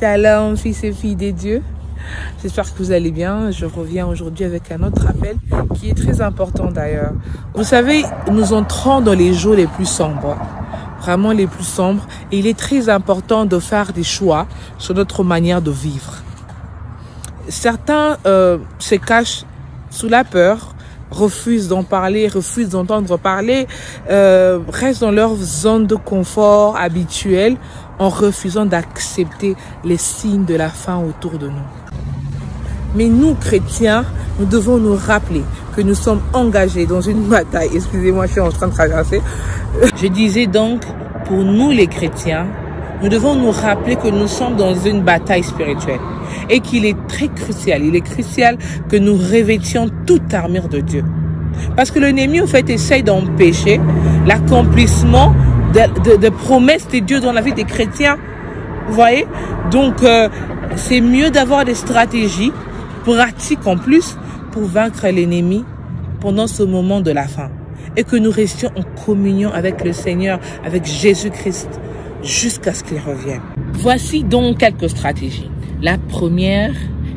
Shalom, fils et filles des dieux. J'espère que vous allez bien. Je reviens aujourd'hui avec un autre appel qui est très important d'ailleurs. Vous savez, nous entrons dans les jours les plus sombres, vraiment les plus sombres. Et il est très important de faire des choix sur notre manière de vivre. Certains se cachent sous la peur, refusent d'en parler, refusent d'entendre parler, restent dans leur zone de confort habituelle en refusant d'accepter les signes de la fin autour de nous. Mais nous, chrétiens, nous devons nous rappeler que nous sommes engagés dans une bataille. Excusez-moi, je suis en train de traverser. Je disais donc, pour nous les chrétiens, nous devons nous rappeler que nous sommes dans une bataille spirituelle et qu'il est très crucial, il est crucial que nous revêtions toute armure de Dieu. Parce que l'ennemi, en fait, essaye d'empêcher l'accomplissement de promesses de Dieu dans la vie des chrétiens. Vous voyez? Donc, c'est mieux d'avoir des stratégies pratiques en plus pour vaincre l'ennemi pendant ce moment de la fin. Et que nous restions en communion avec le Seigneur, avec Jésus-Christ, jusqu'à ce qu'il revienne. Voici donc quelques stratégies. La première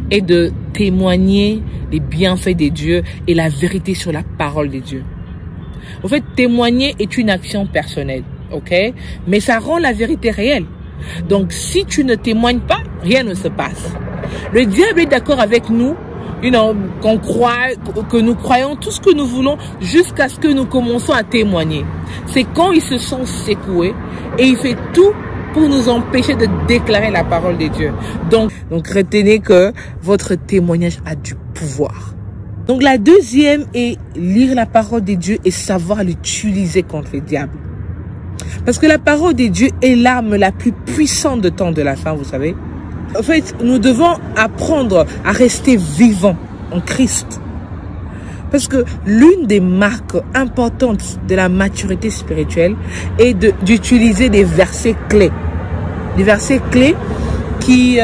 est de témoigner les bienfaits de Dieu et la vérité sur la parole de Dieu. En fait, témoigner est une action personnelle, ok? Mais ça rend la vérité réelle. Donc, si tu ne témoignes pas, rien ne se passe. Le diable est d'accord avec nous, qu'on croit, que nous croyons tout ce que nous voulons jusqu'à ce que nous commençons à témoigner. C'est quand il se sent secoué et il fait tout pour nous empêcher de déclarer la parole de Dieu. Donc retenez que votre témoignage a du pouvoir. Donc la deuxième est lire la parole de Dieu et savoir l'utiliser contre le diable. Parce que la parole de Dieu est l'arme la plus puissante de temps de la fin, vous savez. En fait, nous devons apprendre à rester vivants en Christ. Parce que l'une des marques importantes de la maturité spirituelle est d'utiliser des versets clés. Des versets clés qui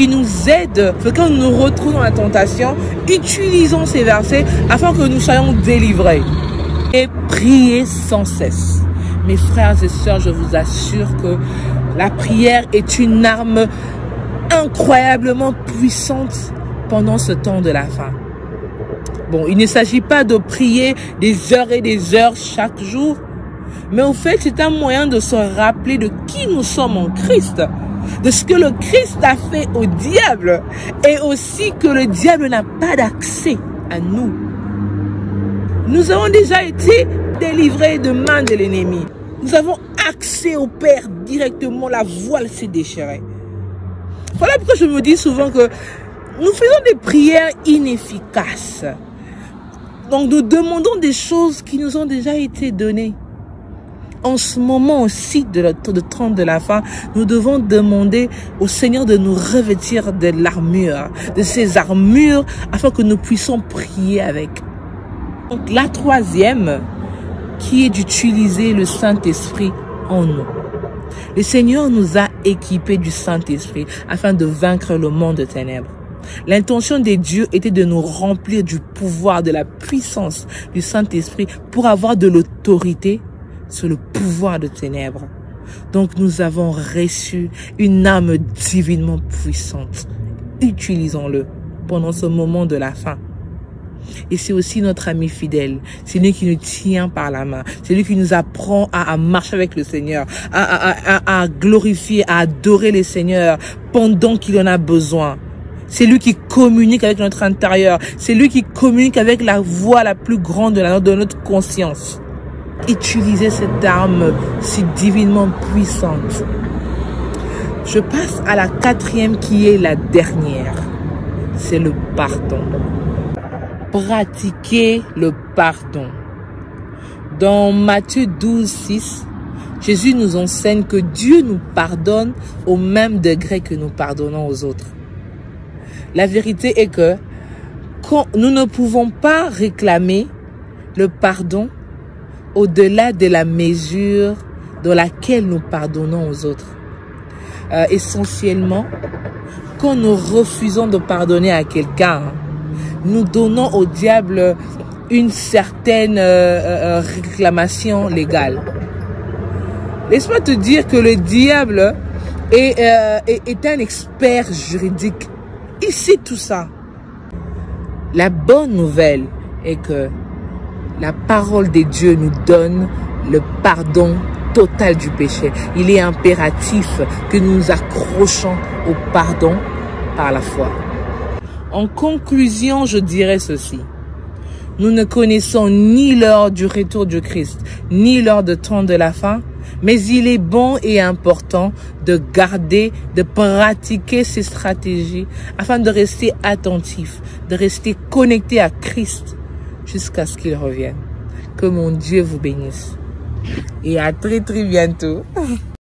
nous aident. Quand nous nous retrouvons dans la tentation, utilisons ces versets afin que nous soyons délivrés. Et priez sans cesse. Mes frères et sœurs, je vous assure que la prière est une arme incroyablement puissante pendant ce temps de la fin. Bon, il ne s'agit pas de prier des heures et des heures chaque jour, mais au fait, c'est un moyen de se rappeler de qui nous sommes en Christ, de ce que le Christ a fait au diable, et aussi que le diable n'a pas d'accès à nous. Nous avons déjà été délivrés de main de l'ennemi. Nous avons accès au Père directement, la voile s'est déchirée. Voilà pourquoi je me dis souvent que nous faisons des prières inefficaces. Donc nous demandons des choses qui nous ont déjà été données. En ce moment aussi de temps de la fin, nous devons demander au Seigneur de nous revêtir de l'armure, de ces armures, afin que nous puissions prier avec. Donc la troisième, qui est d'utiliser le Saint-Esprit en nous. Le Seigneur nous a équipés du Saint-Esprit afin de vaincre le monde de ténèbres. L'intention de Dieu était de nous remplir du pouvoir, de la puissance du Saint-Esprit pour avoir de l'autorité sur le pouvoir de ténèbres. Donc nous avons reçu une âme divinement puissante. Utilisons-le pendant ce moment de la fin. Et c'est aussi notre ami fidèle. C'est lui qui nous tient par la main. C'est lui qui nous apprend à marcher avec le Seigneur, à glorifier, à adorer le Seigneur pendant qu'il en a besoin. C'est lui qui communique avec notre intérieur. C'est lui qui communique avec la voix la plus grande de notre conscience. Utilisez cette arme si divinement puissante. Je passe à la quatrième qui est la dernière. C'est le pardon. Pratiquer le pardon. Dans Matthieu 12, 6, Jésus nous enseigne que Dieu nous pardonne au même degré que nous pardonnons aux autres. La vérité est que nous ne pouvons pas réclamer le pardon au-delà de la mesure dans laquelle nous pardonnons aux autres. Essentiellement, quand nous refusons de pardonner à quelqu'un, nous donnons au diable une certaine réclamation légale. Laisse-moi te dire que le diable est un expert juridique. Il sait tout ça. La bonne nouvelle est que la parole de Dieu nous donne le pardon total du péché. Il est impératif que nous nous accrochons au pardon par la foi. En conclusion, je dirais ceci. Nous ne connaissons ni l'heure du retour du Christ, ni l'heure de temps de la fin, mais il est bon et important de garder, de pratiquer ces stratégies afin de rester attentif, de rester connecté à Christ jusqu'à ce qu'il revienne. Que mon Dieu vous bénisse. Et à très bientôt.